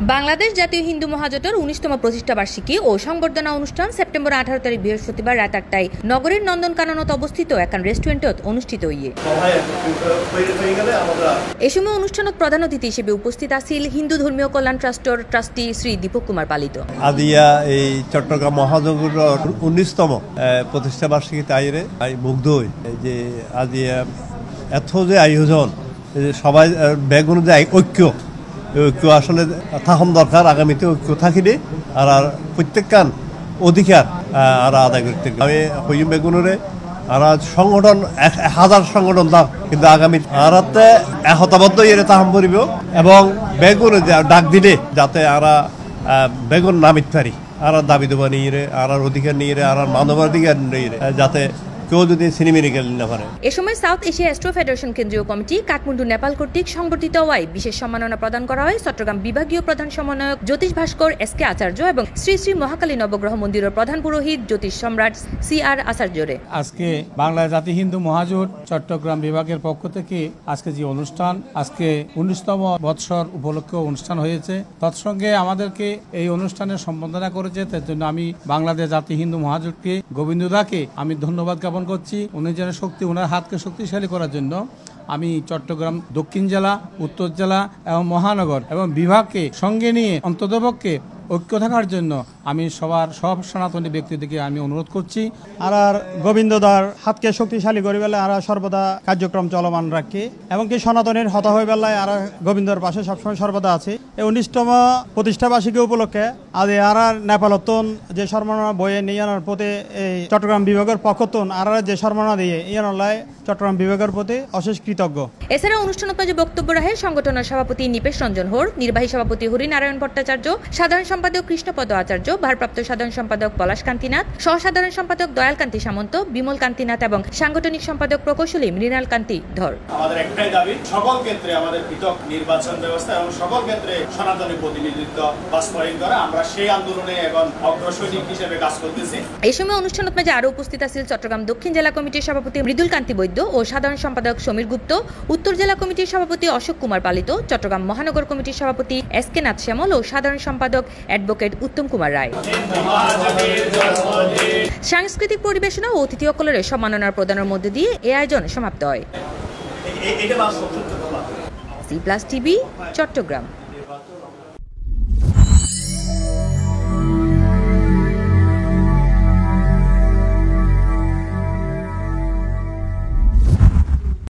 বাংলাদেশ জাতীয় হিন্দু মহাজোটের ১৯তম প্রতিষ্ঠা বার্ষিকী ও সংবর্ধনা অনুষ্ঠান সেপ্টেম্বর ১৮ তারিখ বৃহস্পতিবার রাত ৮টায় নগরীর নন্দনকাননত অবস্থিত একান রেস্টুরেন্টত অনুষ্ঠিত হইয়ে। এ সময় অনুষ্ঠানত প্রধান অতিথি হিসেবে উপস্থিত আছিল হিন্দু ধর্মীয় কল্যাণ ট্রাস্টর ট্রাস্টি শ্রী দীপক কুমার পালিত। আদিয়া এই চট্টগ্রাম মহাজোটের ১৯তম প্রতিষ্ঠা বার্ষিকীতে আইরে মুগ্ধ হই যে আদিয়া এত যে আয়োজন সবাই বেগুন যে ঐক্য আসলে থাকুন দরকার, আগামীতে ঐক্য থাকিলে আর প্রত্যেকখান অধিকার আর আদায় করতে। আমি হইম বেগুনরে আর সংগঠন ১,০০০ সংগঠন থাক, কিন্তু আগামী আরাতে একতাবদ্ধ ইয়ে তাহাম করিব এবং বেগুনে ডাক দিলে যাতে আরা বেগুন নামিত পারি, আর দাবি দেবা নিয়ে আর অধিকার নিয়ে আর মানবাধিকার নিয়ে যাতে কেউ যদি সিনেমিনি গেলেন না পারে। এ সময় সাউথ এশিয়া অ্যাস্ট্রো ফেডারেশন কেন্দ্রীয় কমিটি কাঠমান্ডু নেপাল কর্তৃক সংগঠিত হওয়ায় বিশেষ সম্মাননা প্রদান করা হয় চট্টগ্রাম বিভাগীয় প্রধান সমন্বয়ক জ্যোতিষ ভাস্কর এস.কে আচার্য এবং শ্রী শ্রী মহাকালী নবগ্রহ মন্দিরের প্রধান পুরোহিত জ্যোতিষ সম্রাট সি.আর. আচার্যরে। আজকে বাংলা জাতি হিন্দু মহাজোট চট্টগ্রাম বিভাগের পক্ষ থেকে আজকে যে অনুষ্ঠান, আজকে ১৯তম বৎসর উপলক্ষে অনুষ্ঠান হয়েছে, তৎসঙ্গে আমাদেরকে এই অনুষ্ঠানের সম্বোধনা করেছে। তার জন্য আমি বাংলাদেশ জাতি হিন্দু মহাজোটকে, গোবিন্দদাকে আমি ধন্যবাদ জ্ঞাপন করছি। উনি যেন ওনার হাতকে শক্তিশালী করার জন্য আমি চট্টগ্রাম দক্ষিণ জেলা, উত্তর জেলা এবং মহানগর এবং বিভাগকে সঙ্গে নিয়ে অন্ততপক্ষে ঐক্য থাকার জন্য আমি সব সনাতনী ব্যক্তিদেরকে আমি অনুরোধ করছি। আর গোবিন্দদার হাতকে শক্তিশালী করে বেলায় আর সর্বদা কার্যক্রম চলমান রাখি এবং কি সনাতনীর হতা হয়ে বেলায় আর গোবিন্দর পাশে সবসময় সর্বদা আছে। এই ১৯তম প্রতিষ্ঠা বার্ষিকী উপলক্ষে আজ আর নেপালতন যে সম্মাননা বইয়ে নিয়ে আনার প্রতি এই চট্টগ্রাম বিভাগের পক্ষতন আর যে সম্মাননা দিয়ে ইয়ানলায় চট্টগ্রাম বিভাগের প্রতি অশেষ কৃতজ্ঞ। এছাড়া অনুষ্ঠানত মাঝে বক্তব্য রাখে সংগঠনের সভাপতি নিপেশ রঞ্জন হোর, নির্বাহী সভাপতি হরিনারায়ণ ভট্টাচার্য, সাধারণ সম্পাদক কৃষ্ণপদ আচার্য, ভারপ্রাপ্ত সাধারণ সম্পাদক পলাশ কান্তিনাথ, সহসাধারণ সম্পাদক দয়াল কান্তি সামন্ত, বিমল কান্তিনাথ এবং সাংগঠনিক সম্পাদক প্রকৌশলী মৃণাল কান্তি ধর। আমাদের একটাই দাবি, সকল ক্ষেত্রে আমাদের পৃথক নির্বাচন ব্যবস্থা এবং সকল ক্ষেত্রে সনাতনী প্রতিনিধিত্ব বাস্তবায়ন করা। আমরা সেই আন্দোলনে এবং অগ্রসৈনিক হিসেবে কাজ করতেছি। এই সময় অনুষ্ঠানত মাঝে আরো উপস্থিত আছিল চট্টগ্রাম দক্ষিণ জেলা কমিটির সভাপতি মৃদুল কান্তি বৈদ্য ও সাধারণ সম্পাদক সমীর গুপ্ত, উত্তর জেলা কমিটির সভাপতি অশোক কুমার পালিত, চট্টগ্রাম মহানগর কমিটির সভাপতি এস.কে নাথ শ্যামল ও সাধারণ সম্পাদক অ্যাডভোকেট উত্তম কুমার রায়। সাংস্কৃতিক পরিবেশনা ও অতিথি অকলের সম্মাননার প্রদানের মধ্যে দিয়ে এই আয়োজন সমাপ্ত হয়। C+ TV, Chittagong.